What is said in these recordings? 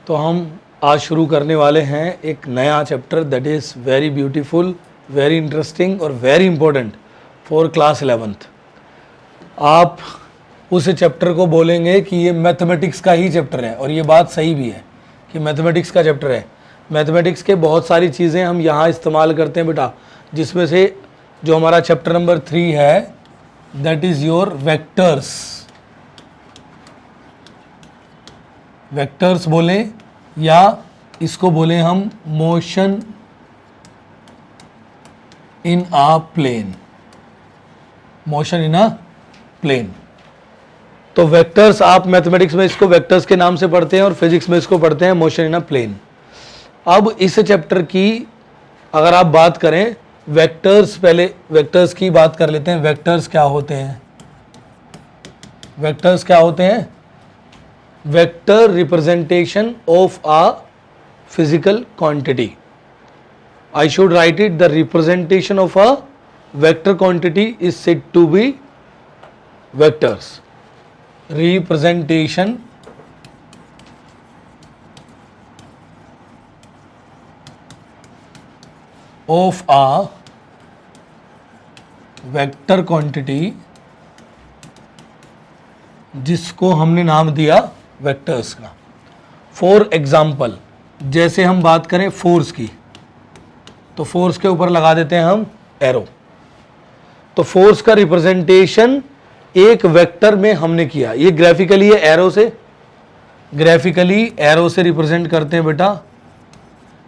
तो हम आज शुरू करने वाले हैं एक नया chapter that is very beautiful, very interesting और very important for class 11th। आप उस चैप्टर को बोलेंगे कि ये मैथमेटिक्स का ही चैप्टर है, और ये बात सही भी है कि मैथमेटिक्स का चैप्टर है। मैथमेटिक्स के बहुत सारी चीज़ें हम यहाँ इस्तेमाल करते हैं बेटा, जिसमें से जो हमारा चैप्टर नंबर 3 है that is your vectors. Vectors बोलें या इसको बोलें हम motion in a plane, motion in a plane. तो वेक्टर्स आप मैथमेटिक्स में इसको वेक्टर्स के नाम से पढ़ते हैं और फिजिक्स में इसको पढ़ते हैं मोशन इन अ प्लेन। अब इस चैप्टर की अगर आप बात करें वेक्टर्स, पहले वेक्टर्स की बात कर लेते हैं। वेक्टर्स क्या होते हैं? वेक्टर्स क्या होते हैं? Vector representation of a physical quantity. I should write it, the representation of a vector quantity is said to be vectors. Representation of a vector quantity, जिसको हमने नाम दिया वेक्टर्स का। फॉर एग्जाम्पल, जैसे हम बात करें फोर्स की, तो फोर्स के ऊपर लगा देते हैं हम एरो। तो फोर्स का रिप्रेजेंटेशन एक वेक्टर में हमने किया। ये ग्राफिकली है, एरो से, ग्राफिकली एरो से रिप्रेजेंट करते हैं बेटा।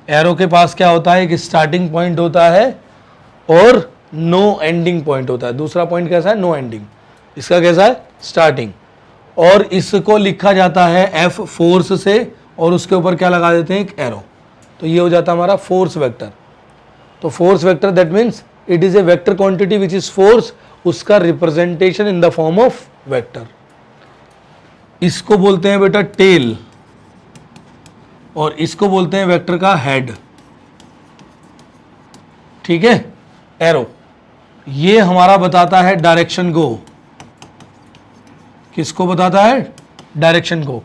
एरो के पास क्या होता है? एक स्टार्टिंग पॉइंट होता है और नो एंडिंग पॉइंट होता है। दूसरा पॉइंट कैसा है? No ending. इसका कैसा है? स्टार्टिंग। और इसको लिखा जाता है एफ फोर्स से, और उसके ऊपर क्या लगा देते हैं? एक एरो। तो ये हो जाता है हमारा फोर्स वेक्टर। तो force vector that means it is a vector quantity which is force, उसका representation in the form of vector. इसको बोलते हैं बेटा टेल, और इसको बोलते हैं वेक्टर का हेड। ठीक है? एरो ये हमारा बताता है डायरेक्शन को। किसको बताता है? डायरेक्शन को।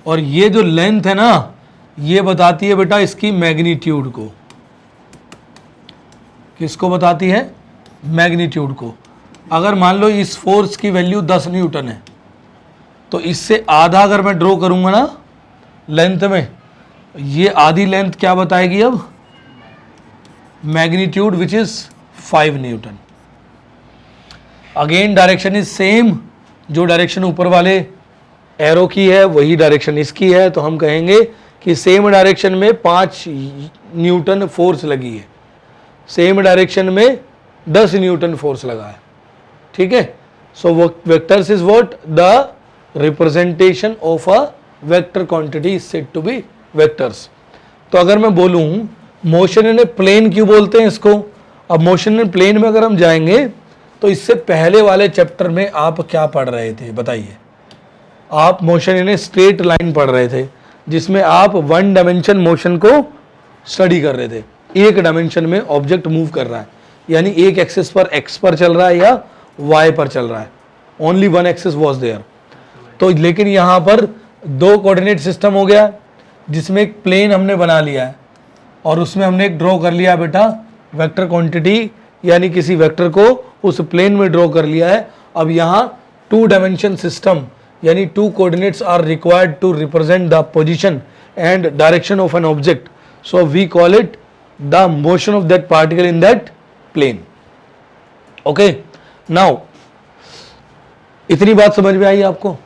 और ये जो लेंथ है ना, ये बताती है बेटा इसकी मैग्नीट्यूड को। किसको बताती है? मैग्नीट्यूड को। अगर मान लो इस फोर्स की वैल्यू 10 न्यूटन है, तो इससे आधा अगर मैं ड्रॉ करूंगा ना लेंथ में, ये आधी लेंथ क्या बताएगी? अब magnitude which is 5 Newton. Again direction is same, जो डायरेक्शन ऊपर वाले एरो की है वही डायरेक्शन इसकी है। तो हम कहेंगे कि सेम डायरेक्शन में 5 न्यूटन फोर्स लगी है, सेम डायरेक्शन में 10 न्यूटन फोर्स लगा है। ठीक है? So vectors is what? The representation of a vector quantity is said to be vectors. तो अगर मैं बोलूं मोशन इन ए प्लेन क्यों बोलते हैं इसको? अब मोशन इन प्लेन में अगर हम जाएंगे तो इससे पहले वाले चैप्टर में आप क्या पढ़ रहे थे बताइए? आप motion in a straight line पढ़ रहे थे, जिसमें आप 1 डायमेंशन मोशन को स्टडी कर रहे थे। एक डायमेंशन में ऑब्जेक्ट मूव कर रहा है, यानी एक एक्सिस पर एक्स पर चल रहा है या वाई पर चल रहा है। Only 1 axis was there. तो लेकिन यहाँ पर 2 कोऑर्डिनेट सिस्टम हो गया, जिसमें एक प्लेन हमने बना लिया है, और उसमें हमने एक ड्रॉ कर लिया बेटा वेक्टर क्वांटिटी, यानी किसी वेक्टर को उस प्लेन में ड्रॉ कर लिया है। अब यहाँ 2 डायमेंशन सिस्टम, यानी 2 coordinates are required to represent the position and direction of an object. So we call it the motion of that particle in that plane. Okay, now इतनी बात समझ में आई आपको?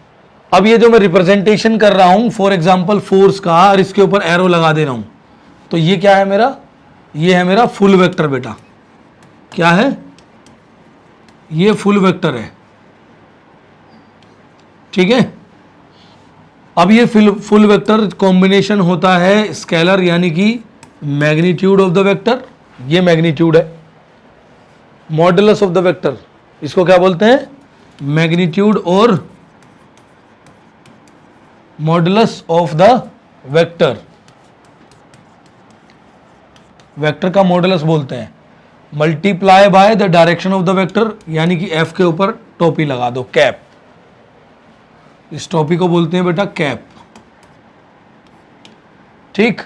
अब ये जो मैं रिप्रेजेंटेशन कर रहा हूं फॉर एग्जांपल फोर्स का, और इसके ऊपर एरो लगा दे रहा हूं, तो ये क्या है मेरा? ये है मेरा फुल वेक्टर बेटा। क्या है? ये फुल वेक्टर है। ठीक है? अब ये फुल वेक्टर कॉम्बिनेशन होता है स्केलर, यानी कि मैग्नीट्यूड ऑफ द वेक्टर, ये मैग्नीट्यूड है। मॉडुलस ऑफ द वेक्टर, इसको क्या बोलते हैं? मैग्नीट्यूड और modulus of the vector, vector का मॉडुलस बोलते हैं। Multiply by the direction of the vector, यानी कि एफ के ऊपर टोपी लगा दो, कैप। इस टोपी को बोलते हैं बेटा कैप। ठीक।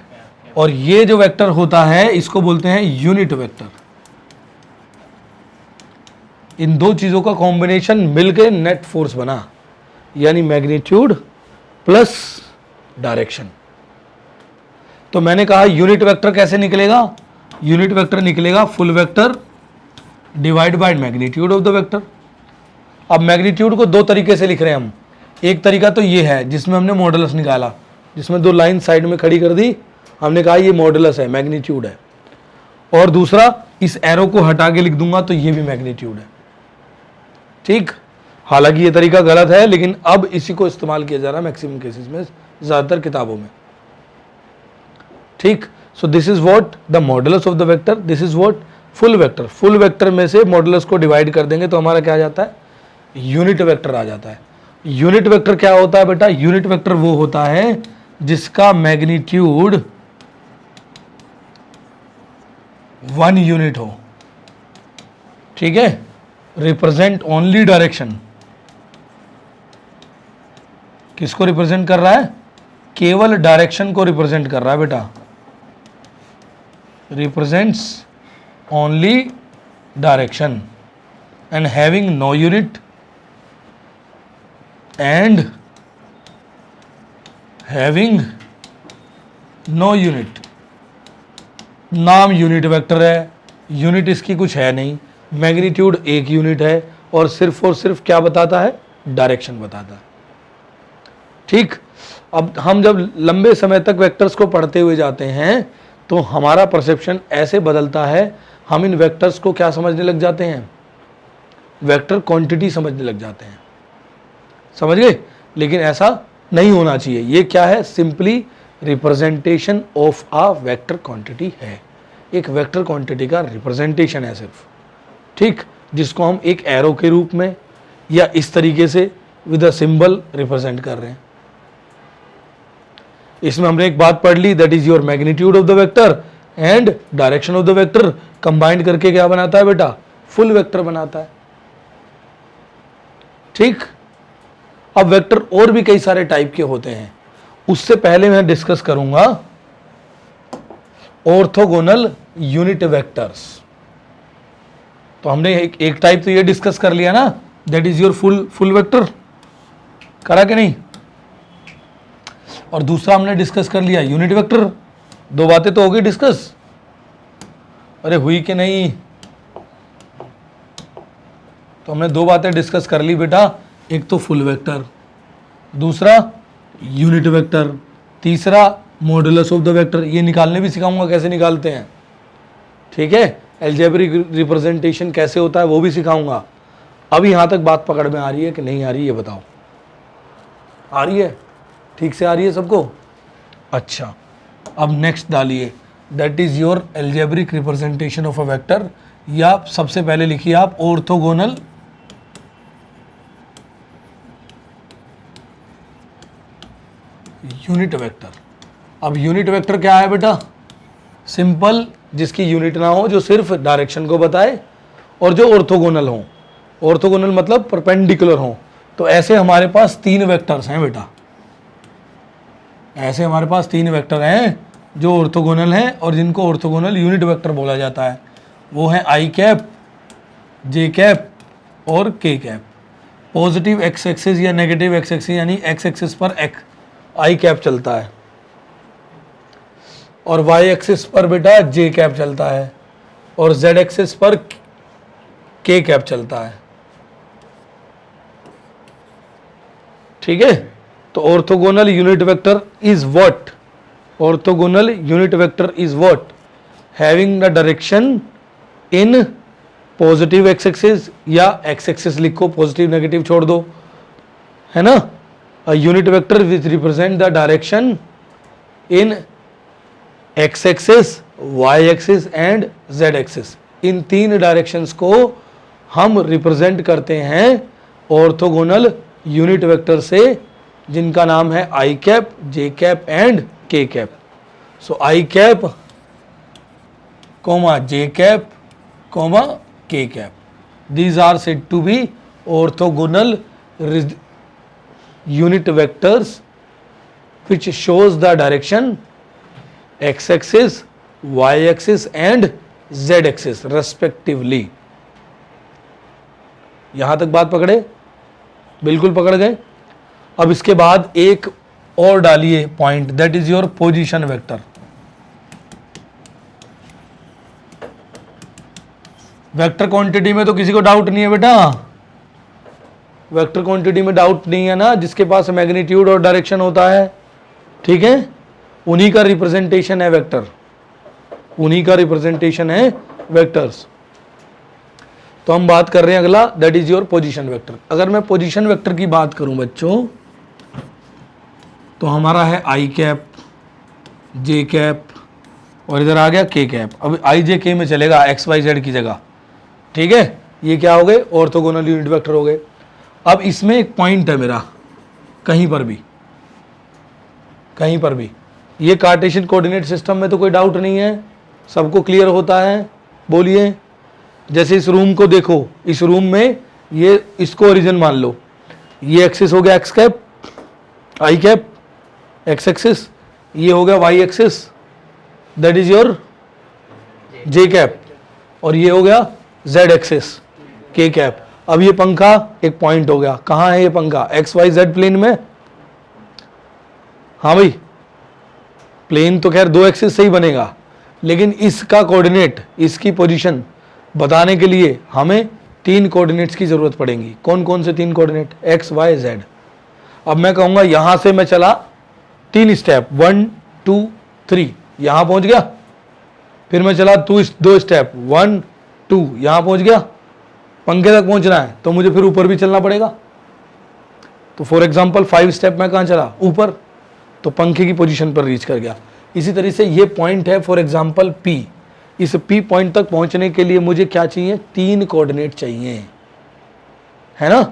और ये जो वेक्टर होता है इसको बोलते हैं यूनिट वेक्टर। इन दो चीजों का कॉम्बिनेशन मिलके नेट फोर्स बना, यानी मैग्नीट्यूड प्लस डायरेक्शन। तो मैंने कहा यूनिट वेक्टर कैसे निकलेगा, यूनिट वेक्टर निकलेगा full vector divide by magnitude of the vector. अब मैग्नीट्यूड को दो तरीके से लिख रहे हैं हम। एक तरीका तो ये है जिसमें हमने मॉडुलस निकाला, जिसमें दो लाइन साइड में खड़ी कर दी, हमने कहा ये मॉडुलस है, मैग्नीट्यूड है। और दूसरा, इस एरो को हटा के लिख दूंगा तो ये भी मैग्नीट्यूड है। ठीक, हालांकि ये तरीका गलत है, लेकिन अब इसी को इस्तेमाल किया जा रहा है मैक्सिमम केसेस में, ज्यादातर किताबों में। ठीक, so this is what the modulus of the vector, this is what full vector. Full vector में से मॉडुलस को डिवाइड कर देंगे तो हमारा क्या आ जाता है, यूनिट वेक्टर आ जाता है। यूनिट वेक्टर क्या होता है बेटा, यूनिट वेक्टर वो होता है जिसका मैग्नीट्यूड 1 यूनिट हो। ठीक है, रिप्रेजेंट ओनली डायरेक्शन। किसको रिप्रेजेंट कर रहा है, केवल डायरेक्शन को रिप्रेजेंट कर रहा है बेटा। Represents only direction and having no unit and having no unit. नाम यूनिट वेक्टर है, यूनिट इसकी कुछ है नहीं, मैग्नीट्यूड 1 यूनिट है और सिर्फ क्या बताता है, डायरेक्शन बताता है। ठीक, अब हम जब लंबे समय तक वेक्टर्स को पढ़ते हुए जाते हैं तो हमारा परसेप्शन ऐसे बदलता है, हम इन वेक्टर्स को क्या समझने लग जाते हैं, वेक्टर क्वांटिटी समझने लग जाते हैं। समझ गए, लेकिन ऐसा नहीं होना चाहिए। ये क्या है, simply representation of a vector quantity है, एक वेक्टर क्वांटिटी का रिप्रेजेंटेशन है सिर्फ। ठीक, जिसको हम एक एरो के रूप में या इस तरीके से विद अ सिंबल रिप्रेजेंट कर रहे हैं। इसमें हमने एक बात पढ़ ली, that is your magnitude of the vector and direction of the vector combined करके क्या बनाता है बेटा, फुल वेक्टर बनाता है। ठीक, अब वेक्टर और भी कई सारे टाइप के होते हैं, उससे पहले मैं डिस्कस करूंगा ऑर्थोगोनल यूनिट वेक्टर्स। तो हमने एक टाइप तो ये डिस्कस कर लिया ना, that is your full vector, करा कि नहीं। और दूसरा हमने डिस्कस कर लिया यूनिट वेक्टर। दो बातें तो हो गई डिस्कस, अरे हुई कि नहीं। तो हमने दो बातें डिस्कस कर ली बेटा, एक तो फुल वेक्टर, दूसरा यूनिट वेक्टर, तीसरा मॉडुलस ऑफ द वेक्टर। ये निकालने भी सिखाऊंगा कैसे निकालते हैं। ठीक है, अलजेब्रिक रिप्रेजेंटेशन कैसे होता है वो भी सिखाऊंगा। अब यहां तक बात पकड़ में आ रही है कि नहीं आ रही, ये बताओ। आ रही है, ठीक से आ रही है सबको। अच्छा, अब नेक्स्ट डालिए, that is your algebraic representation of a vector, या सबसे पहले लिखिए आप ऑर्थोगोनल यूनिट वेक्टर। अब यूनिट वेक्टर क्या है बेटा, सिंपल, जिसकी यूनिट ना हो, जो सिर्फ डायरेक्शन को बताए और जो ऑर्थोगोनल हो। ऑर्थोगोनल मतलब परपेंडिकुलर हो। तो ऐसे हमारे पास 3 वेक्टर्स हैं बेटा, ऐसे हमारे पास 3 वेक्टर हैं जो ऑर्थोगोनल हैं और जिनको ऑर्थोगोनल यूनिट वेक्टर बोला जाता है। वो है आई कैप, जे कैप और के कैप। पॉजिटिव एक्स एक्सिस या नेगेटिव एक्स एक्सिस, यानी एक्स एक्सिस पर आई कैप चलता है और वाई एक्सिस पर बेटा जे कैप चलता है और जेड एक्सिस पर के कैप चलता है। ठीक है, तो orthogonal unit vector is what, orthogonal unit vector is what, having the direction in positive x axis, या एक्स एक्सिस लिखो, पॉजिटिव नेगेटिव छोड़ दो, है ना। A unit vector which represent the direction in x axis, y axis and z axis। In 3 directions को हम represent करते हैं ऑर्थोगोनल यूनिट वेक्टर से, जिनका नाम है आई कैप, जे कैप एंड के कैप। सो आई कैप कॉमा जे कैप कॉमा के cap, these are said to be orthogonal unit vectors which shows the direction X axis, Y axis and Z axis respectively. यहां तक बात पकड़े? बिल्कुल पकड़ गए। अब इसके बाद एक और डालिए point, that is your position vector. Vector quantity में तो किसी को डाउट नहीं है बेटा, वेक्टर क्वांटिटी में डाउट नहीं है ना, जिसके पास मैग्नीट्यूड और डायरेक्शन होता है, ठीक है, उन्हीं का रिप्रेजेंटेशन है वेक्टर, उन्हीं का रिप्रेजेंटेशन है वेक्टर्स। तो हम बात कर रहे हैं अगला, that is your position vector. अगर मैं पोजीशन वेक्टर की बात करूं बच्चों, तो हमारा है आई कैप, जे कैप और इधर आ गया के कैप। अब आई जे के में चलेगा एक्स वाई जेड की जगह, ठीक है। ये क्या हो गए? ऑर्थोगोनल यूनिट वेक्टर हो गए। अब इसमें एक पॉइंट है मेरा, कहीं पर भी, कहीं पर भी, ये कार्टेशियन कोऑर्डिनेट सिस्टम में तो कोई डाउट नहीं है, सबको क्लियर होता है, बोलिए। जैसे इस रूम को देखो, इस रूम में ये इसको ओरिजिन मान लो, ये एक्सिस हो गया X cap, I cap X axis, ये हो गया Y axis, that is your J cap, और ये हो गया जेड एक्सिस के कैप। अब ये पंखा एक पॉइंट हो गया, कहां है ये पंखा? एक्स वाई जेड प्लेन में। हाँ भाई, प्लेन तो खैर दो एक्सिस से ही बनेगा, लेकिन इसका कोऑर्डिनेट, इसकी पोजीशन बताने के लिए हमें तीन कोऑर्डिनेट्स की जरूरत पड़ेगी। कौन कौन से तीन कोऑर्डिनेट? X Y Z. अब मैं कहूंगा यहां से मैं चला 3 स्टेप, 1 2 3, यहां पहुंच गया, फिर मैं चला 2 स्टेप, 1 2, यहां पहुंच गया। पंखे तक पहुंचना है तो मुझे फिर ऊपर भी चलना पड़ेगा, तो फॉर एग्जांपल 5 स्टेप मैं कहां चला? ऊपर, तो पंखे की पोजीशन पर रीच कर गया। इसी तरह से ये पॉइंट है फॉर एग्जांपल P, इस P पॉइंट तक पहुंचने के लिए मुझे क्या चाहिए? 3 कोऑर्डिनेट चाहिए, है ना,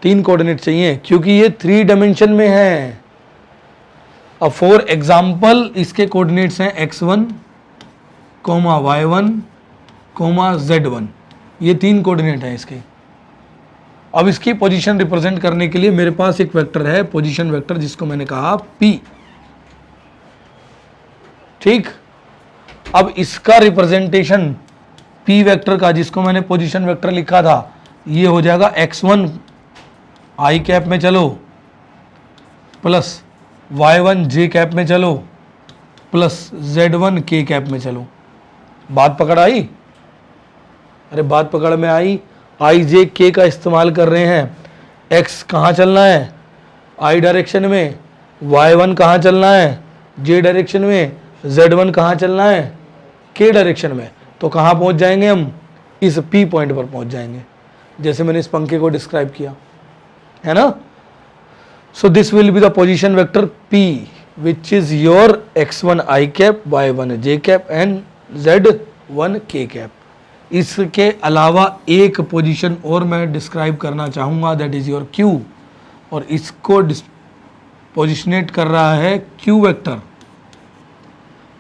3 कोऑर्डिनेट चाहिए, क्योंकि ये 3 डायमेंशन में है। अब फॉर एग्जांपल इसके कोऑर्डिनेट्स हैं x1, y1, z1, ये 3 कोऑर्डिनेट हैं इसके। अब इसकी पोजीशन रिप्रेजेंट करने के लिए मेरे पास एक वेक्टर है, पोजीशन वेक्टर, जिसको मैंने कहा P, ठीक। अब इसका रिप्रेजेंटेशन P वेक्टर का, जिसको मैंने पोजीशन वेक्टर लिखा था, ये हो जाएगा x1 आई कैप में चलो, प्लस y1 जे कैप में चलो, प्लस z1 के कैप में चलो। बात पकड़ आई? अरे बात पकड़ में आई। आई जे के का इस्तेमाल कर रहे हैं, x कहाँ चलना है? आई डायरेक्शन में, y1 कहाँ चलना है? जे डायरेक्शन में, z1 कहाँ चलना है? के डायरेक्शन में। तो कहाँ पहुँच जाएंगे हम? इस P पॉइंट पर पहुँच जाएंगे, जैसे मैंने इस पंखे को डिस्क्राइब किया, है ना। So this will be the position vector P, which is your x1 I cap, y1 J cap and z1 K cap. इसके अलावा एक पोजीशन और मैं डिस्क्राइब करना चाहूँगा, दैट इज योर Q, और इसको पोजिशनेट कर रहा है Q वेक्टर,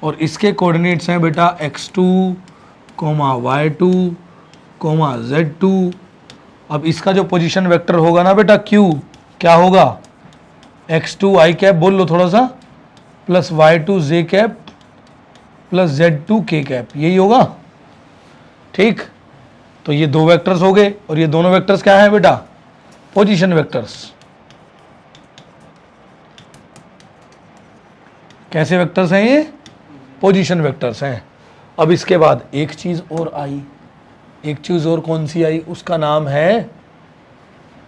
और इसके कोऑर्डिनेट्स हैं बेटा x2, y2, z2। अब इसका जो पोजीशन वेक्टर होगा ना बेटा Q, क्या होगा? x2 आई कैप बोल लो थोड़ा सा, प्लस y2 जे कैप, प्लस z2 के कैप, यही होगा, ठीक। तो ये 2 वेक्टर्स हो गए, और ये दोनों वेक्टर्स क्या हैं बेटा? Position vectors. कैसे वेक्टर्स हैं ये? पोजीशन वेक्टर्स हैं। अब इसके बाद एक चीज और आई, एक चीज और कौन सी आई? उसका नाम है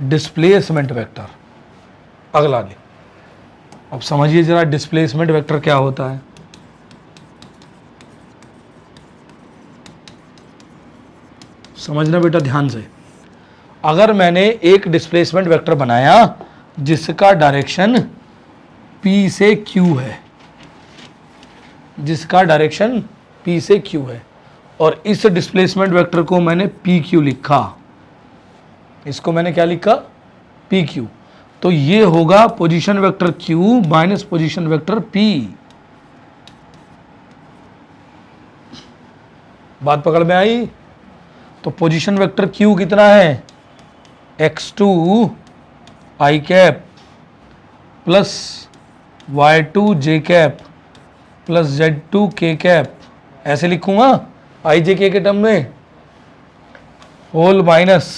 डिस्प्लेसमेंट वेक्टर। अगला ले, अब समझिए जरा डिस्प्लेसमेंट वेक्टर क्या होता है। समझना बेटा ध्यान से। अगर मैंने एक डिस्प्लेसमेंट वेक्टर बनाया जिसका डायरेक्शन P से Q है, जिसका डायरेक्शन P से Q है, और इस डिस्प्लेसमेंट वेक्टर को मैंने PQ लिखा, इसको मैंने क्या लिखा? PQ। तो ये होगा position vector Q minus position vector P। बात पकड़ में आई? तो पोजीशन वेक्टर Q कितना है? x2 आई कैप प्लस y2 जे कैप प्लस Z2 के कैप, ऐसे लिखूंगा आई जे के टर्म में, whole minus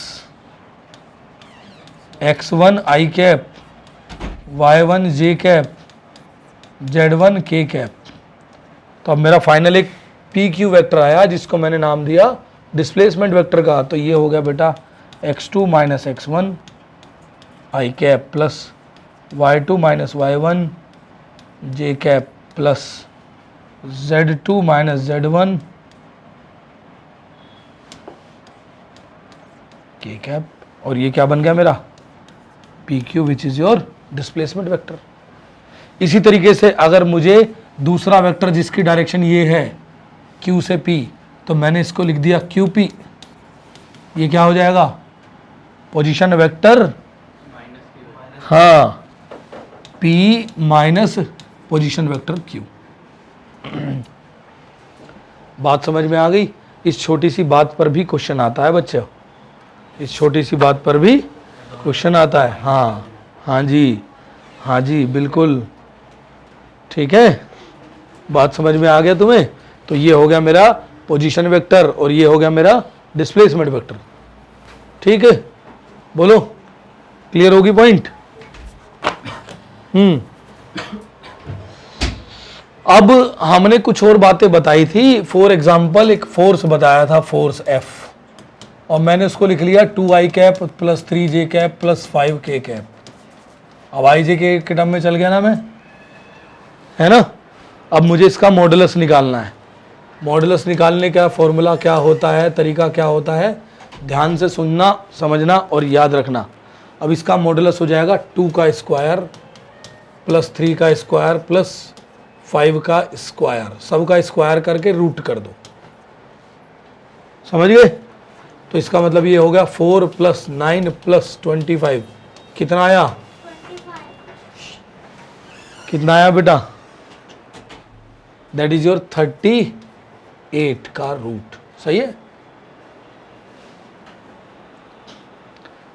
x1 I cap, y1 J cap, z1 K cap. तो अब मेरा फाइनल एक पी क्यू वेक्टर आया जिसको मैंने नाम दिया डिस्प्लेसमेंट वेक्टर का। तो ये हो गया बेटा x2 minus x1 I cap plus y2 minus y1 J cap plus z2 minus z1 K cap. और ये क्या बन गया मेरा P Q which is your displacement vector. इसी तरीके से अगर मुझे दूसरा वेक्टर जिसकी डायरेक्शन ये है Q से P, तो मैंने इसको लिख दिया QP। ये क्या हो जाएगा पोजीशन वेक्टर, हाँ P minus position vector Q। बात समझ में आ गई। इस छोटी सी बात पर भी क्वेश्चन आता है बच्चों, इस छोटी सी बात पर भी क्वेश्चन आता है। हाँ हाँ जी, हाँ जी बिल्कुल ठीक है, बात समझ में आ गया तुम्हें। तो ये हो गया मेरा पोजीशन वेक्टर और ये हो गया मेरा डिस्प्लेसमेंट वेक्टर। ठीक है, बोलो क्लियर होगी पॉइंट। अब हमने कुछ और बातें बताई थी। फॉर एग्जाम्पल एक फोर्स बताया था, फोर्स F, और मैंने उसको लिख लिया 2i cap plus 3j cap plus 5k cap. अब आई जे के टर्म में चल गया ना मैं, है ना। अब मुझे इसका मॉडुलस निकालना है। मॉडुलस निकालने का फॉर्मूला क्या होता है, तरीका क्या होता है, ध्यान से सुनना, समझना और याद रखना। अब इसका मॉडुलस हो जाएगा 2 का स्क्वायर प्लस 3 का स्क्वायर प्लस 5 का स्क्वायर, सब का स्क्वायर करके रूट कर दो। समझ गए। तो इसका मतलब ये हो गया 4 प्लस 9 प्लस 25 कितना आया, कितना आया बेटा, दैट इज योर 38 का रूट। सही है।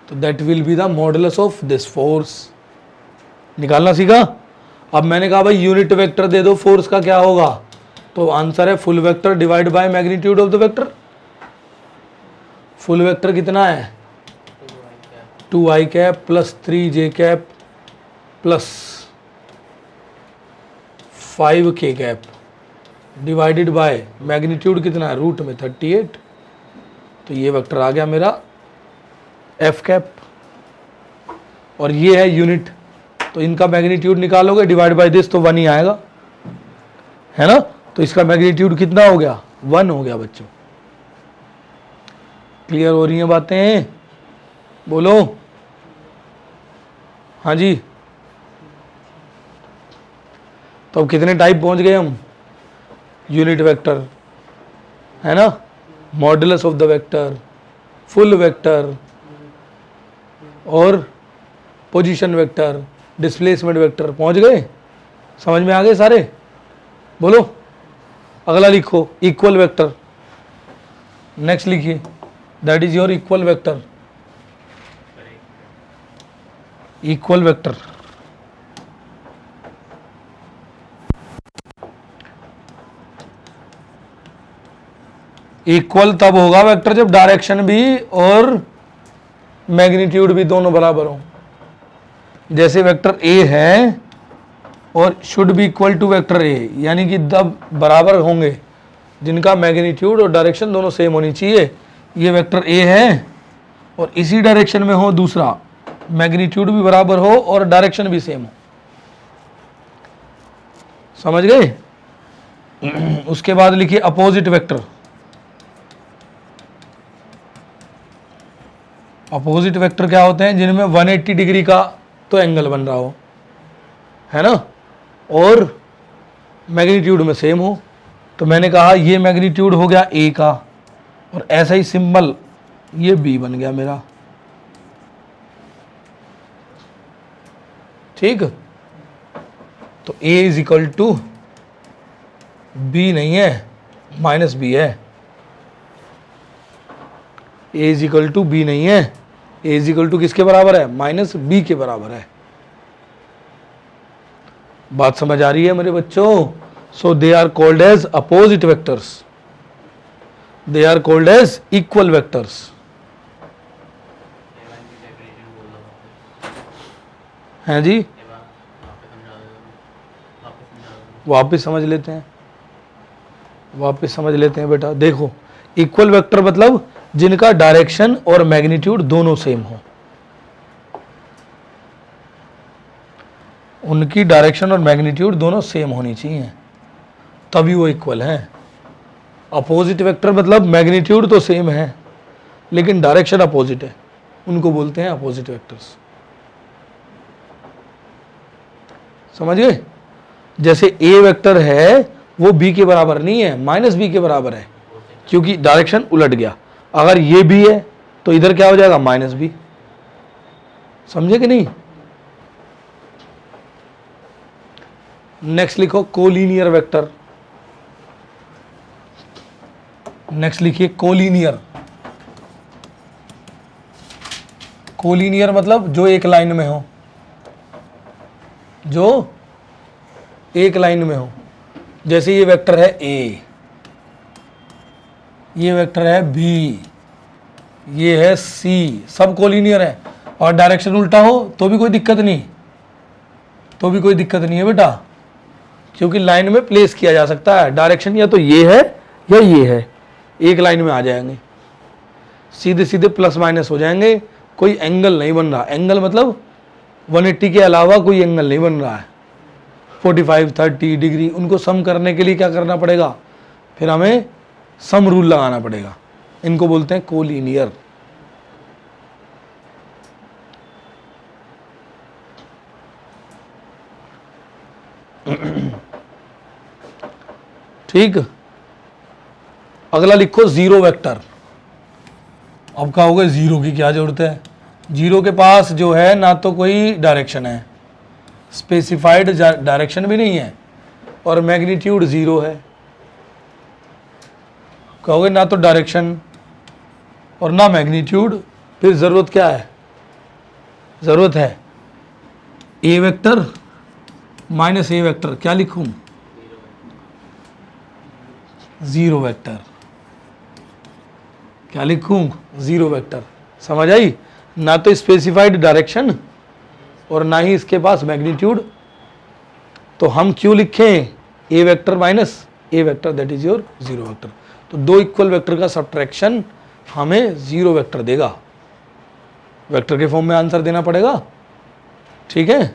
तो that will be the modulus of this force. निकालना सीखा। अब मैंने कहा भाई यूनिट वेक्टर दे दो फोर्स का, क्या होगा, तो आंसर है full vector divide by magnitude of the vector. Full vector कितना है 2i cap plus 3j cap plus 5k cap divided by magnitude कितना है रूट में 38। तो ये वेक्टर आ गया मेरा f कैप, और ये है यूनिट। तो इनका मैग्नीट्यूड निकालोगे डिवाइड बाय दिस तो 1 ही आएगा, है ना। तो इसका मैग्नीट्यूड कितना हो गया 1 हो गया बच्चों। क्लियर हो रही हैं बातें, बोलो हाँ जी। तो अब कितने टाइप पहुंच गए हम, यूनिट वेक्टर, है ना, modulus of the vector, full vector और पोजीशन वेक्टर, डिस्प्लेसमेंट वेक्टर, पहुंच गए, समझ में आ गए सारे। बोलो अगला लिखो इक्वल वेक्टर। नेक्स्ट लिखिए that is your equal vector. Equal vector equal तब होगा वेक्टर जब डायरेक्शन भी और मैग्नीट्यूड भी दोनों बराबर हो। जैसे वेक्टर ए है और should be equal to vector A, यानी कि तब बराबर होंगे जिनका मैग्नीट्यूड और डायरेक्शन दोनों सेम होनी चाहिए। ये वेक्टर ए है और इसी डायरेक्शन में हो दूसरा, मैग्नीट्यूड भी बराबर हो और डायरेक्शन भी सेम हो। समझ गए। उसके बाद लिखिए अपोजिट वेक्टर। अपोजिट वेक्टर क्या होते हैं, जिनमें 180 डिग्री का तो एंगल बन रहा हो, है ना, और मैग्नीट्यूड में सेम हो। तो मैंने कहा ये मैग्नीट्यूड हो गया ए का और ऐसा ही सिंबल ये बी बन गया मेरा। ठीक। तो ए इज इक्वल टू बी नहीं है, माइनस बी है। ए इज इक्वल टू बी नहीं है, ए इज इक्वल टू किसके बराबर है, माइनस बी के बराबर है। बात समझ आ रही है मेरे बच्चों। So they are called as opposite vectors. They are called as equal vectors. हैं जी, वापस समझ लेते हैं, वापस समझ लेते हैं बेटा। देखो, इक्वल वेक्टर मतलब जिनका डायरेक्शन और मैग्नीट्यूड दोनों सेम हो, उनकी डायरेक्शन और मैग्नीट्यूड दोनों सेम होनी चाहिए, तभी वो इक्वल हैं। अपोजिट वेक्टर मतलब मैग्नीट्यूड तो सेम है लेकिन डायरेक्शन अपोजिट है, उनको बोलते हैं अपोजिट वेक्टर्स। समझ गए? जैसे ए वेक्टर है वो बी के बराबर नहीं है, माइनस बी के बराबर है, क्योंकि डायरेक्शन उलट गया। अगर ये बी है तो इधर क्या हो जाएगा, माइनस बी। समझे कि नहीं? नेक्स्ट लिखो कोलिनियर वेक्टर। नेक्स्ट लिखिए कोलिनियर। कोलिनियर मतलब जो एक लाइन में हो, जो एक लाइन में हो। जैसे ये वेक्टर है ए, ये वेक्टर है बी, ये है सी, सब कोलिनियर है। और डायरेक्शन उल्टा हो तो भी कोई दिक्कत नहीं, तो भी कोई दिक्कत नहीं है बेटा, क्योंकि लाइन में प्लेस किया जा सकता है। डायरेक्शन या तो ये है या ये है, एक लाइन में आ जाएंगे, सीधे सीधे प्लस माइनस हो जाएंगे, कोई एंगल नहीं बन रहा। एंगल मतलब 180 के अलावा कोई एंगल नहीं बन रहा है। 45, 30 डिग्री, उनको सम करने के लिए क्या करना पड़ेगा, फिर हमें सम रूल लगाना पड़ेगा। इनको बोलते हैं कोलिनियर। ठीक, अगला लिखो जीरो वेक्टर। अब कहोगे जीरो की क्या जरूरत है? जीरो के पास जो है ना तो कोई डायरेक्शन है, स्पेसिफाइड डायरेक्शन भी नहीं है, और मैग्नीट्यूड जीरो है। कहोगे ना तो डायरेक्शन और ना मैग्नीट्यूड, फिर ज़रूरत क्या है? ज़रूरत है ए वेक्टर माइनस ए वेक्टर। क्या लिखूं? Zero vector. क्या लिखूं? Zero vector. समझ आई? ना तो स्पेसिफाइड डायरेक्शन और ना ही इसके पास मैग्नीट्यूड, तो हम क्यों लिखें A vector minus A vector, that is your zero vector. तो दो इक्वल वेक्टर का सब्ट्रैक्शन हमें जीरो वेक्टर देगा। वेक्टर के फॉर्म में आंसर देना पड़ेगा, ठीक है।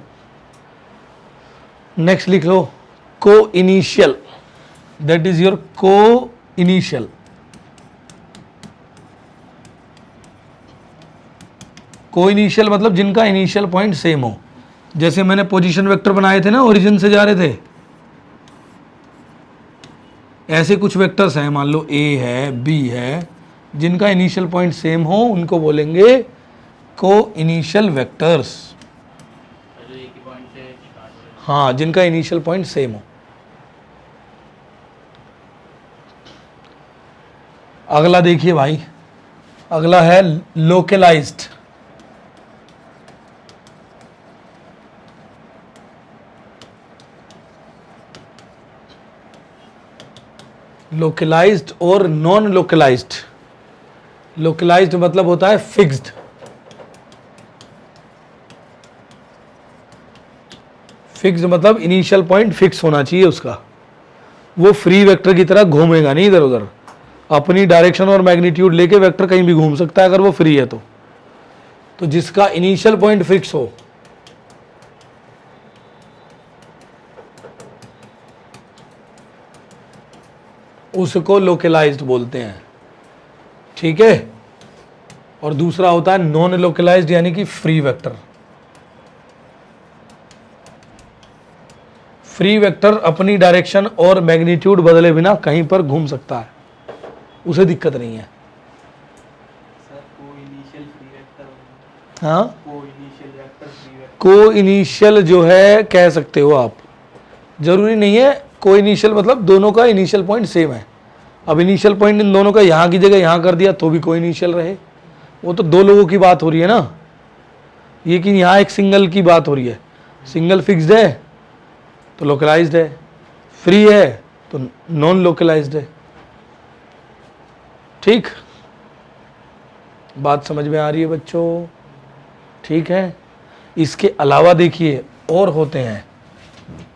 नेक्स्ट लिख लो coinitial, that is your coinitial. Coinitial मतलब जिनका इनिशियल पॉइंट सेम हो। जैसे मैंने पोजीशन वेक्टर बनाए थे ना, ओरिजिन से जा रहे थे, ऐसे कुछ वेक्टर्स हैं, मान लो ए है, बी है, जिनका इनिशियल पॉइंट सेम हो, उनको बोलेंगे को इनिशियल वेक्टर्स। हाँ, जिनका इनिशियल पॉइंट सेम हो। अगला देखिए भाई, अगला है लोकलाइज्ड। लोकलाइज्ड और नॉन लोकलाइज्ड। लोकलाइज्ड मतलब होता है फिक्स्ड। फिक्स्ड मतलब इनिशियल पॉइंट फिक्स होना चाहिए उसका, वो फ्री वेक्टर की तरह घूमेगा नहीं इधर उधर, अपनी डायरेक्शन और मैग्नीट्यूड लेके वेक्टर कहीं भी घूम सकता है अगर वो फ्री है तो जिसका इनिशियल पॉइंट फिक्स हो, उसको लोकलाइज्ड बोलते हैं, ठीक है। और दूसरा होता है नॉन लोकलाइज्ड, यानी कि फ्री वेक्टर। फ्री वेक्टर अपनी डायरेक्शन और मैग्नीट्यूड बदले बिना कहीं पर घूम सकता है, उसे दिक्कत नहीं है। हाँ, को इनिशियल जो है कह सकते हो आप, जरूरी नहीं है। को इनिशियल मतलब दोनों का इनिशियल पॉइंट सेम है। अब इनिशियल पॉइंट इन दोनों का यहाँ की जगह यहाँ कर दिया तो भी को इनिशियल रहे, वो तो दो लोगों की बात हो रही है ना। लेकिन यहाँ एक सिंगल की बात हो रही है, सिंगल फिक्स्ड है तो लोकलाइज्ड है, फ्री है तो नॉन लोकलाइज्ड है। ठीक, बात समझ में आ रही है बच्चों? ठीक है। इसके अलावा देखिए और होते हैं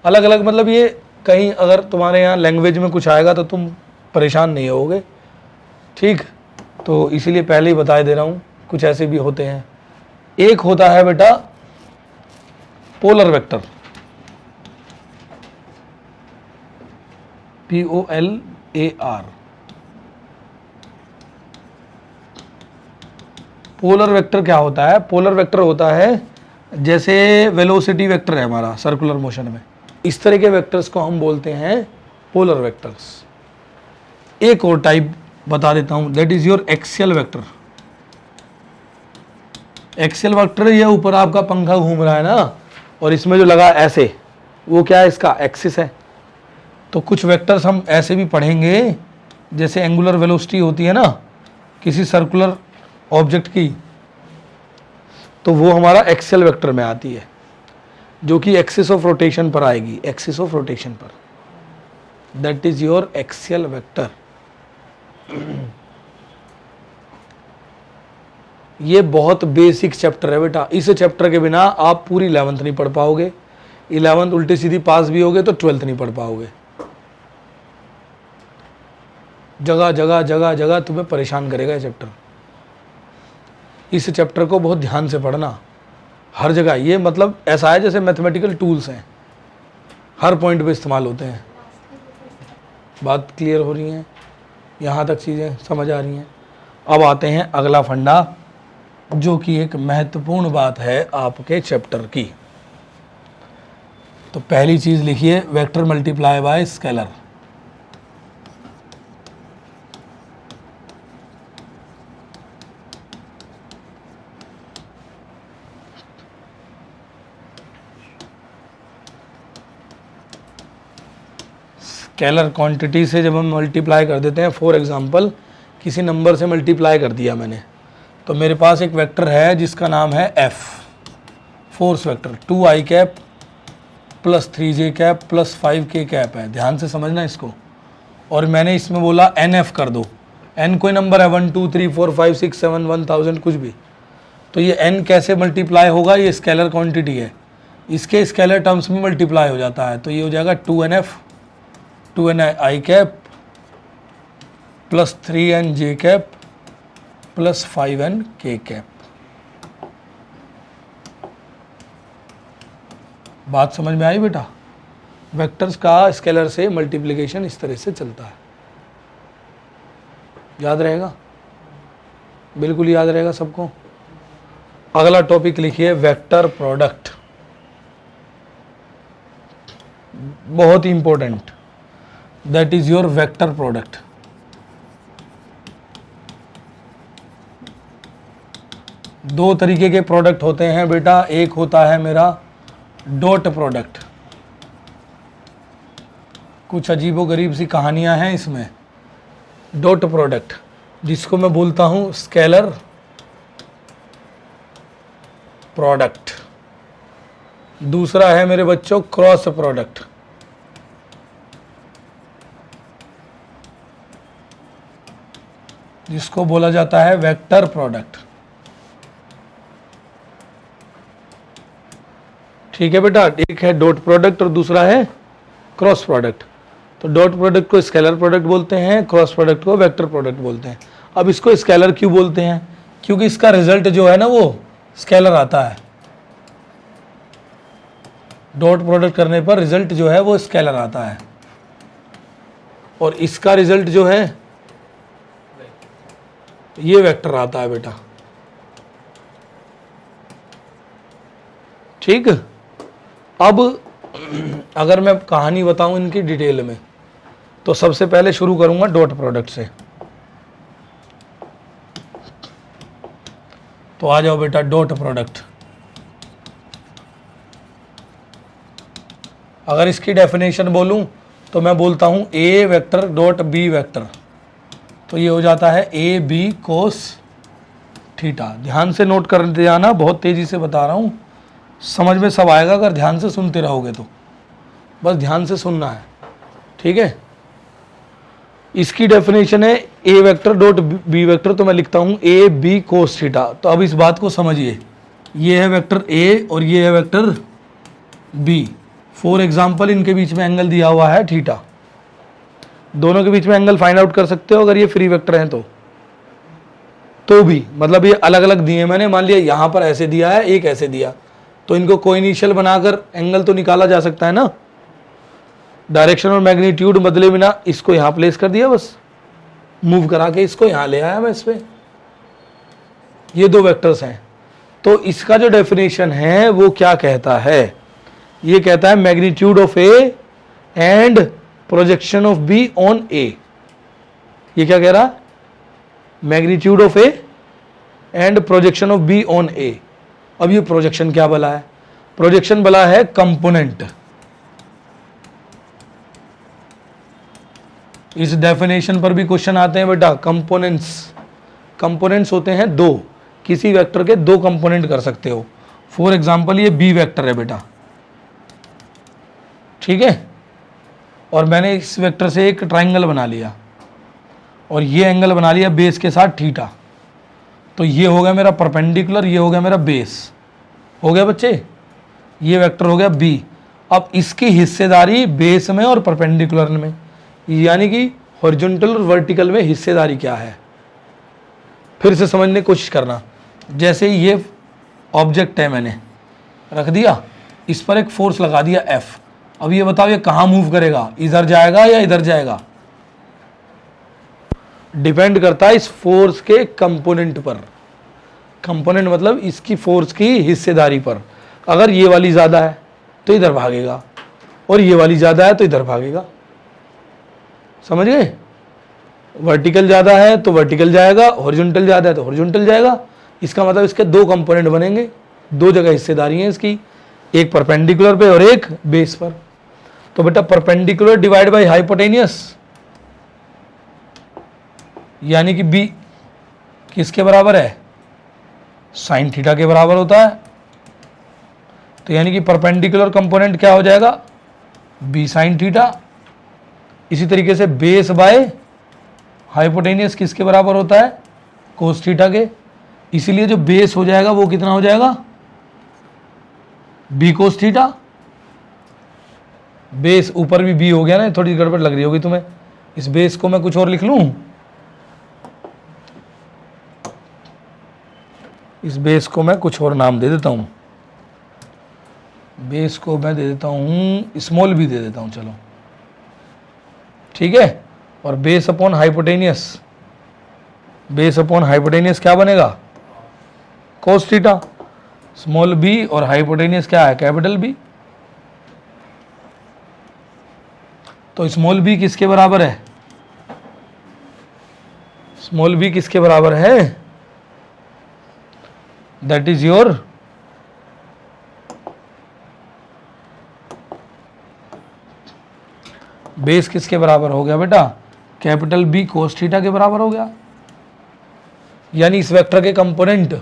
अलग अलग, मतलब ये कहीं अगर तुम्हारे यहाँ लैंग्वेज में कुछ आएगा तो तुम परेशान नहीं होगे। ठीक, तो इसीलिए पहले ही बता दे रहा हूँ, कुछ ऐसे भी होते हैं। एक होता है बेटा polar vector, POLAR। Polar vector क्या होता है? पोलर वेक्टर होता है जैसे वेलोसिटी वेक्टर है हमारा सर्कुलर मोशन में, इस तरह के वेक्टर्स को हम बोलते हैं पोलर वेक्टर्स। एक और टाइप बता देता हूं, that is your axial vector. Axial vector, ये ऊपर आपका पंखा घूम रहा है ना, और इसमें जो लगा ऐसे, वो क्या है? इसका एक्सिस है। तो कुछ वेक्टर्स हम ऐसे भी पढ़ेंगे, जैसे एंगुलर वेलोसिटी होती है ना किसी सर्कुलर ऑब्जेक्ट की, तो वो हमारा एक्सियल वेक्टर में आती है, जो कि एक्सिस ऑफ रोटेशन पर आएगी, एक्सिस ऑफ रोटेशन पर। That is your axial vector. ये बहुत बेसिक चैप्टर है बेटा, इस चैप्टर के बिना आप पूरी 11th नहीं पढ़ पाओगे। 11th उल्टी सीधी पास भी होगे तो 12th नहीं पढ़ पाओगे। जगह जगह जगह जगह तुम्हें परेशान करेगा ये चैप्टर। इस चैप्टर को बहुत ध्यान से पढ़ना, हर जगह। ये मतलब ऐसा है जैसे मैथमेटिकल टूल्स हैं, हर पॉइंट पे इस्तेमाल होते हैं। बात क्लियर हो रही है? यहाँ तक चीज़ें समझ आ रही हैं? अब आते हैं अगला फंडा, जो कि एक महत्वपूर्ण बात है आपके चैप्टर की। तो पहली चीज़ लिखिए, vector multiply by scalar. Scalar quantity से जब हम मल्टीप्लाई कर देते हैं, फॉर एग्जांपल किसी नंबर से मल्टीप्लाई कर दिया मैंने, तो मेरे पास एक वेक्टर है जिसका नाम है F, force vector. 2i cap plus 3j cap plus 5k cap है। ध्यान से समझना इसको। और मैंने इसमें बोला NF कर दो। n कोई नंबर है, 1 2 3 4 5 6 7 1000 कुछ भी। तो ये n कैसे मल्टीप्लाई होगा? ये स्केलर क्वांटिटी है, इसके स्केलर टर्म्स में मल्टीप्लाई हो जाता है। तो ये हो जाएगा 2NF 2ni cap plus 3nj cap plus 5nk cap. बात समझ में आई बेटा? वेक्टर्स का स्केलर से मल्टीप्लिकेशन इस तरह से चलता है। याद रहेगा? बिल्कुल याद रहेगा सबको। अगला टॉपिक लिखिए, वेक्टर प्रोडक्ट। बहुत important, that is your vector product. दो तरीके के प्रोडक्ट होते हैं बेटा, एक होता है मेरा डॉट प्रोडक्ट। कुछ अजीबोगरीब सी कहानियां हैं इसमें। डॉट प्रोडक्ट, जिसको मैं बोलता हूं स्केलर प्रोडक्ट। दूसरा है मेरे बच्चों क्रॉस प्रोडक्ट। जिसको बोला जाता है वेक्टर प्रोडक्ट। ठीक है बेटा, एक है डॉट प्रोडक्ट और दूसरा है क्रॉस प्रोडक्ट। तो डॉट प्रोडक्ट को स्केलर प्रोडक्ट बोलते हैं, क्रॉस प्रोडक्ट को वेक्टर प्रोडक्ट बोलते हैं। अब इसको स्केलर क्यों बोलते हैं? क्योंकि इसका रिजल्ट जो है ना वो स्केलर आता है। डॉट प्रोडक्ट करने पर रिजल्ट जो है वो स्केलर आता है, और इसका रिजल्ट जो है ये वेक्टर आता है बेटा। ठीक, अब अगर मैं कहानी बताऊं इनकी डिटेल में, तो सबसे पहले शुरू करूंगा डॉट प्रोडक्ट से। तो आ जाओ बेटा, डॉट प्रोडक्ट। अगर इसकी डेफिनेशन बोलूं तो मैं बोलता हूं ए वेक्टर डॉट बी वेक्टर। तो ये हो जाता है ए बी कोस थीटा। ध्यान से नोट करते जाना, बहुत तेजी से बता रहा हूं, समझ में सब आएगा अगर ध्यान से सुनते रहोगे तो। बस ध्यान से सुनना है। ठीक है, इसकी डेफिनेशन है ए वेक्टर डॉट बी वेक्टर, तो मैं लिखता हूं ए बी कोस थीटा। तो अब इस बात को समझिए, ये है वेक्टर ए और ये है वेक्टर बी। फॉर एग्जाम्पल इनके बीच में एंगल दिया हुआ है थीटा, दोनों के बीच में एंगल फाइंड आउट कर सकते हो अगर ये फ्री वेक्टर हैं तो भी, मतलब ये अलग अलग दिए मैंने, मान लिया यहां पर ऐसे दिया है, एक ऐसे दिया, तो इनको कोइनिशियल बनाकर एंगल तो निकाला जा सकता है ना। डायरेक्शन और मैग्नीट्यूड बदले बिना इसको यहां प्लेस कर दिया, बस मूव करा के इसको यहां ले आया मैं इस पे, ये दो वेक्टर्स हैं। तो इसका जो डेफिनेशन है वो क्या कहता है, ये कहता है magnitude of A and projection of B on A. ये क्या कह रहा है, magnitude of A and projection of B on A. अब ये प्रोजेक्शन क्या बला है, प्रोजेक्शन बला है कंपोनेंट। इस डेफिनेशन पर भी क्वेश्चन आते हैं बेटा। कंपोनेंट्स होते हैं दो, किसी वेक्टर के दो कंपोनेंट कर सकते हो। फॉर एग्जांपल ये बी वेक्टर है बेटा, ठीक है, और मैंने इस वेक्टर से एक ट्राइंगल बना लिया और ये एंगल बना लिया बेस के साथ थीटा। तो ये हो गया मेरा परपेंडिकुलर, ये हो गया मेरा बेस, हो गया बच्चे, ये वेक्टर हो गया बी। अब इसकी हिस्सेदारी बेस में और परपेंडिकुलर में, यानी कि हॉरिजॉन्टल और वर्टिकल में हिस्सेदारी क्या है, फिर से समझने की कोशिश करना। जैसे ये ऑब्जेक्ट है, मैंने रख दिया, इस पर एक फोर्स लगा दिया F। अब ये बताओ ये कहाँ मूव करेगा, इधर जाएगा या इधर जाएगा, डिपेंड करता है इस फोर्स के कंपोनेंट पर। कंपोनेंट मतलब इसकी फोर्स की हिस्सेदारी पर। अगर ये वाली ज़्यादा है तो इधर भागेगा और ये वाली ज़्यादा है तो इधर भागेगा, समझ गए। वर्टिकल ज़्यादा है तो वर्टिकल जाएगा, हॉरिजॉन्टल ज़्यादा है तो हॉरिजॉन्टल जाएगा। इसका मतलब इसके दो कंपोनेंट बनेंगे, दो जगह हिस्सेदारी है इसकी, एक परपेंडिकुलर पे और एक बेस पर। तो बेटा परपेंडिकुलर डिवाइड बाय हाइपोटेनियस, यानी कि बी किसके बराबर है, साइन थीटा के बराबर होता है। तो यानी कि परपेंडिकुलर कंपोनेंट क्या हो जाएगा, बी साइन थीटा। इसी तरीके से बेस बाय हाइपोटेनियस किसके बराबर होता है, कोस थीटा के। इसीलिए जो बेस हो जाएगा वो कितना हो जाएगा, बी कोस थीटा। बेस ऊपर भी बी हो गया ना, थोड़ी गड़बड़ लग रही होगी तुम्हें। इस बेस को मैं कुछ और लिख लूं, इस बेस को मैं कुछ और नाम दे देता हूं, बेस को मैं दे देता हूं स्मॉल बी दे देता हूं, चलो ठीक है। और base upon hypotenuse, base upon hypotenuse क्या बनेगा, कोस थीटा। स्मॉल बी और हाइपोटेनियस क्या है, कैपिटल बी। तो स्मॉल बी किसके बराबर है, स्मॉल बी किसके बराबर है, दैट इज योर बेस किसके बराबर हो गया बेटा, कैपिटल बी कोस थीटा के बराबर हो गया। यानी इस वेक्टर के कंपोनेंट,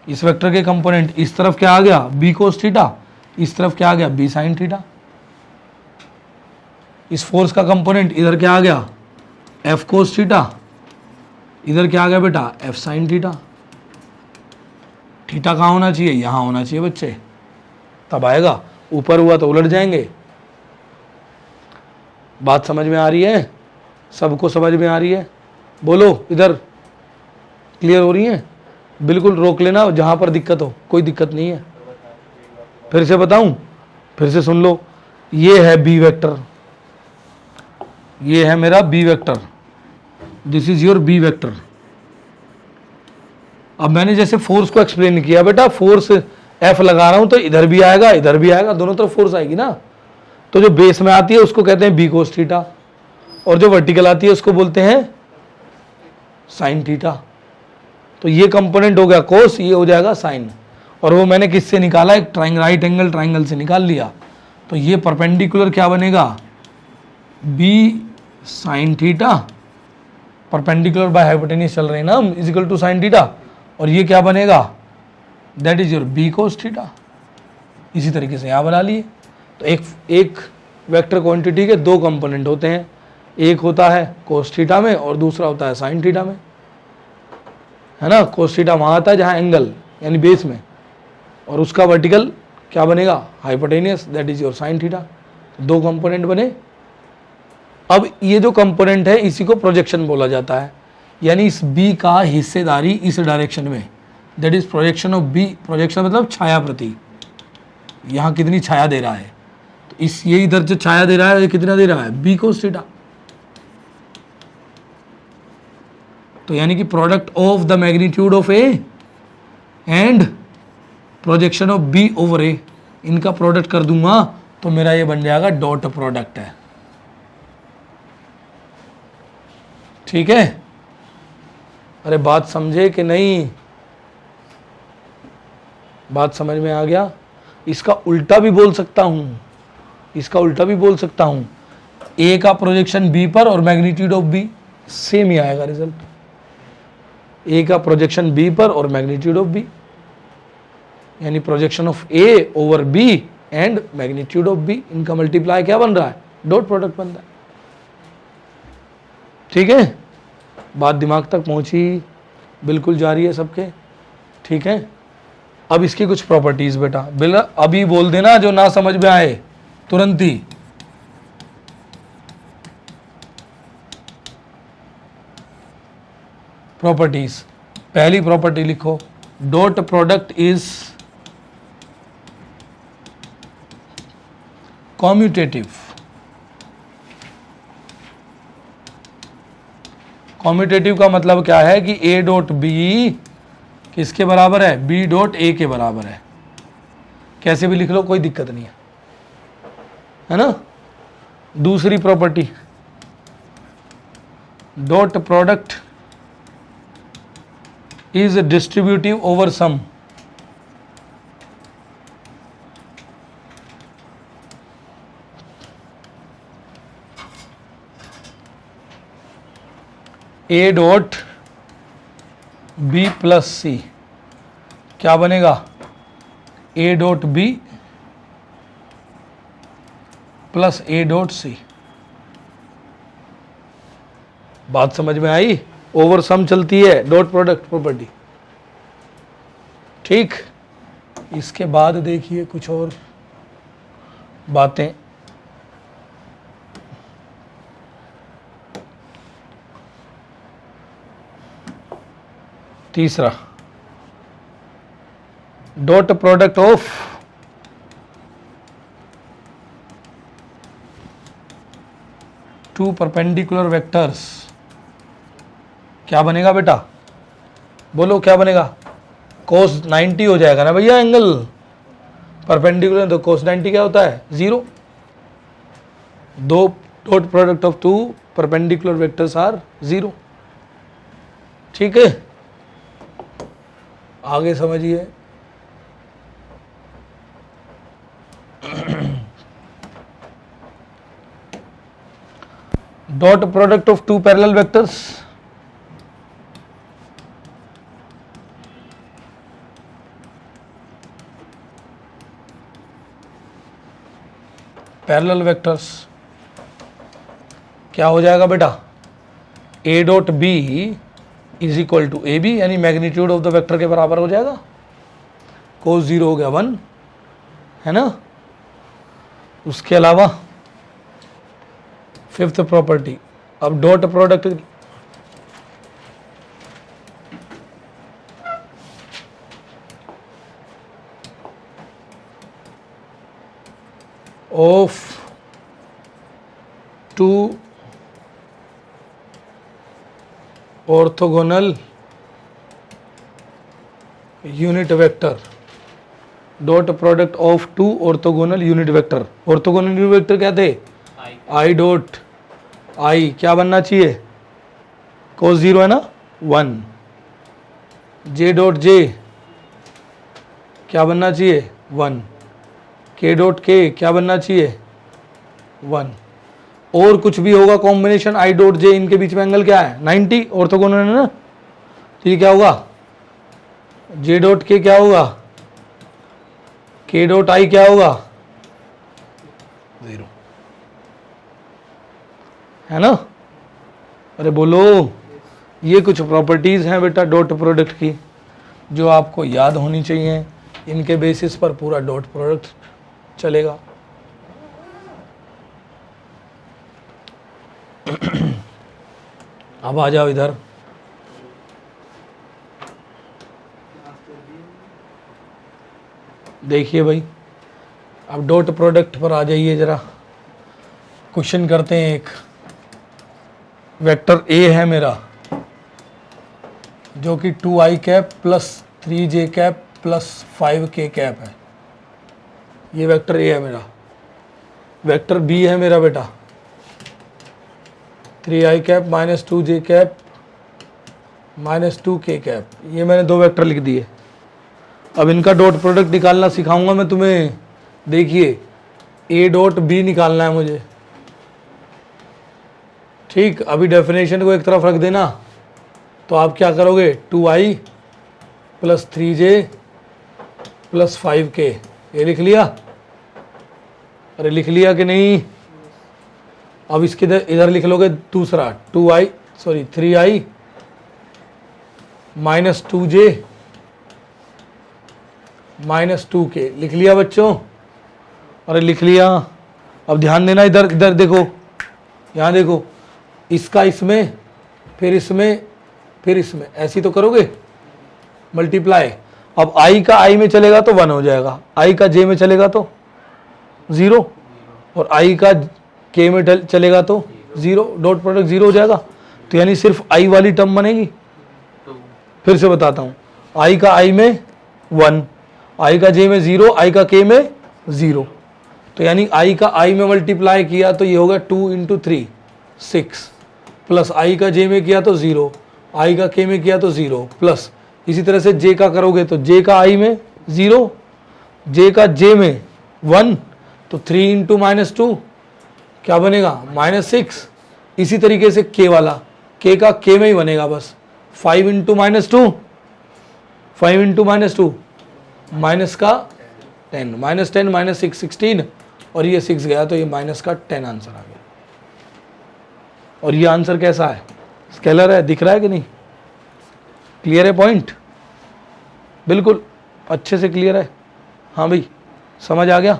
इस वेक्टर के कंपोनेंट इस तरफ क्या आ गया, बी कोस थीटा, इस तरफ क्या आ गया, बी साइन थीटा। इस फोर्स का कंपोनेंट इधर क्या आ गया, एफ कोस थीटा, इधर क्या आ गया बेटा, एफ साइन थीटा। थीटा कहाँ होना चाहिए, यहाँ होना चाहिए बच्चे, तब आएगा। ऊपर हुआ तो उलट जाएंगे। बात समझ में आ रही है, सबको समझ में आ रही है, बोलो इधर क्लियर हो रही है। बिल्कुल रोक लेना जहाँ पर दिक्कत हो, कोई दिक्कत नहीं है। फिर से बताऊं, फिर से सुन लो। ये है बी वेक्टर, ये है मेरा B vector, this is your B vector. अब मैंने जैसे फोर्स को एक्सप्लेन किया बेटा, फोर्स एफ लगा रहा हूं तो इधर भी आएगा इधर भी आएगा, दोनों तरफ फोर्स आएगी ना। तो जो बेस में आती है उसको कहते हैं बी कोस थीटा, और जो वर्टिकल आती है उसको बोलते हैं साइन थीटा। तो ये कंपोनेंट हो गया कोस, ये हो जाएगा साइन। और वो मैंने किससे निकाला, एक राइट एंगल ट्राइंगल से निकाल लिया। तो ये परपेंडिकुलर क्या बनेगा, B sine theta, perpendicular by hypotenuse चल रहे हैं ना हम, is equal to sine theta. और ये क्या बनेगा, that is your B cos theta. इसी तरीके से यहाँ बना लिए। तो एक वेक्टर क्वांटिटी के दो कंपोनेंट होते हैं, एक होता है कोस थीटा में और दूसरा होता है साइन थीटा में, है ना। कोस थीटा वहाँ आता है जहाँ एंगल यानी बेस में, और उसका वर्टिकल क्या बनेगा, hypotenuse, that is your sine theta. दो कंपोनेंट बने। अब ये जो कंपोनेंट है इसी को प्रोजेक्शन बोला जाता है, यानी इस बी का हिस्सेदारी इस डायरेक्शन में, that is projection of B. Projection मतलब छाया प्रति, यहाँ कितनी छाया दे रहा है, तो इस ये इधर जो छाया दे रहा है ये कितना दे रहा है, बी कोस थीटा। तो यानी कि product of the magnitude of A and projection of B over A, इनका प्रोडक्ट कर दूंगा तो मेरा ये बन जाएगा डॉट प्रोडक्ट है। ठीक है, अरे बात समझे कि नहीं, बात समझ में आ गया। इसका उल्टा भी बोल सकता हूं, इसका उल्टा भी बोल सकता हूं, ए का प्रोजेक्शन बी पर और मैग्नीट्यूड ऑफ बी, सेम ही आएगा रिजल्ट। ए का प्रोजेक्शन बी पर और मैग्नीट्यूड ऑफ बी, यानी projection of A over B and magnitude of B, इनका मल्टीप्लाई क्या बन रहा है, डॉट प्रोडक्ट बन रहा है। ठीक है, बात दिमाग तक पहुंची, बिल्कुल जारी है सबके। ठीक है, अब इसकी कुछ प्रॉपर्टीज बेटा, बिल अभी बोल देना जो ना समझ में आए तुरंत ही। प्रॉपर्टीज, पहली प्रॉपर्टी लिखो, dot product is commutative. Commutative का मतलब क्या है कि ए डॉट बी किसके बराबर है, बी डॉट ए के बराबर है। कैसे भी लिख लो कोई दिक्कत नहीं है ना। दूसरी property, dot product is distributive over sum. A dot B plus C क्या बनेगा, A dot B plus A dot C. बात समझ में आई, ओवर सम चलती है डॉट प्रोडक्ट प्रॉपर्टी। ठीक, इसके बाद देखिए कुछ और बातें। तीसरा, dot product of two perpendicular vectors क्या बनेगा बेटा, बोलो क्या बनेगा, कोस 90 हो जाएगा ना भैया, एंगल परपेंडिकुलर तो कोस 90 क्या होता है, 0। दो dot product of two perpendicular vectors are 0। ठीक है, आगे समझिए। Dot product of two parallel vectors, parallel vectors क्या हो जाएगा बेटा, A dot B is equal to A B, यानी मैग्नीट्यूड ऑफ द वेक्टर के बराबर हो जाएगा। कोस 0 हो गया 1, है ना। उसके अलावा फिफ्थ प्रॉपर्टी, अब dot product of two orthogonal unit vector, dot product of two orthogonal unit vector. Orthogonal unit vector क्या थे, आई डॉट आई क्या बनना चाहिए, कोस 0 है ना 1, जे डॉट जे क्या बनना चाहिए 1, के डॉट के क्या बनना चाहिए 1, और कुछ भी होगा कॉम्बिनेशन आई डॉट जे, इनके बीच में एंगल क्या है 90, ऑर्थोगोनल है ना। तो ये क्या होगा, जे डॉट के क्या होगा, के डॉट आई क्या होगा 0। है ना? अरे बोलो, ये कुछ प्रॉपर्टीज़ हैं बेटा डॉट प्रोडक्ट की जो आपको याद होनी चाहिए। इनके बेसिस पर पूरा डॉट प्रोडक्ट चलेगा। अब आ जाओ इधर। देखिए भाई, अब डॉट प्रोडक्ट पर आ जाइए जरा। क्वेश्चन करते हैं एक। वेक्टर ए है मेरा जो कि 2i cap plus 3j cap plus 5k cap है। ये वेक्टर ए है मेरा। वेक्टर बी है मेरा बेटा 3i cap minus 2j cap minus 2k cap. ये मैंने दो वेक्टर लिख दिए। अब इनका डॉट प्रोडक्ट निकालना सिखाऊंगा मैं तुम्हें। देखिए, ए डॉट बी निकालना है मुझे। ठीक, अभी डेफिनेशन को एक तरफ रख देना। तो आप क्या करोगे, 2i plus 3j plus 5k, ये लिख लिया? अरे लिख लिया कि नहीं? अब इसके इधर लिख लोगे दूसरा 3i minus 2j minus 2k। लिख लिया बच्चों? अरे लिख लिया। अब ध्यान देना, इधर इधर देखो, यहाँ देखो, इसका इसमें, फिर इसमें, फिर इसमें, ऐसी तो करोगे मल्टीप्लाई। अब i का i में चलेगा तो 1 हो जाएगा, i का j में चलेगा तो 0, और i का k में चलेगा तो 0। डॉट प्रोडक्ट 0 हो जाएगा। तो यानी सिर्फ i वाली टर्म बनेगी। फिर से बताता हूँ, i का i में 1, i का j में 0, i का k में 0। तो यानी i का i में मल्टीप्लाई किया तो ये होगा 2 इंटू 3 6, प्लस i का j में किया तो 0, i का k में किया तो 0, प्लस इसी तरह से j का करोगे तो j का i में 0, j का j में 1, तो 3 इंटू माइनस 2 क्या बनेगा, -6। इसी तरीके से k वाला, k का k में ही बनेगा बस, 5 into minus 2, 5 into minus 2 minus का 10, -10 -6 16, और ये 6 गया तो ये माइनस का 10 आंसर आ गया। और ये आंसर कैसा है, स्केलर है, दिख रहा है कि नहीं? क्लियर है पॉइंट? बिल्कुल अच्छे से क्लियर है। हाँ भाई, समझ आ गया?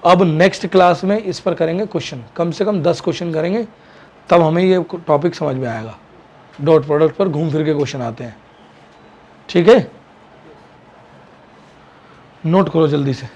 अब नेक्स्ट क्लास में इस पर करेंगे क्वेश्चन, कम से कम 10 क्वेश्चन करेंगे, तब हमें ये टॉपिक समझ में आएगा। डॉट प्रोडक्ट पर घूम फिर के क्वेश्चन आते हैं। ठीक है, नोट करो जल्दी से।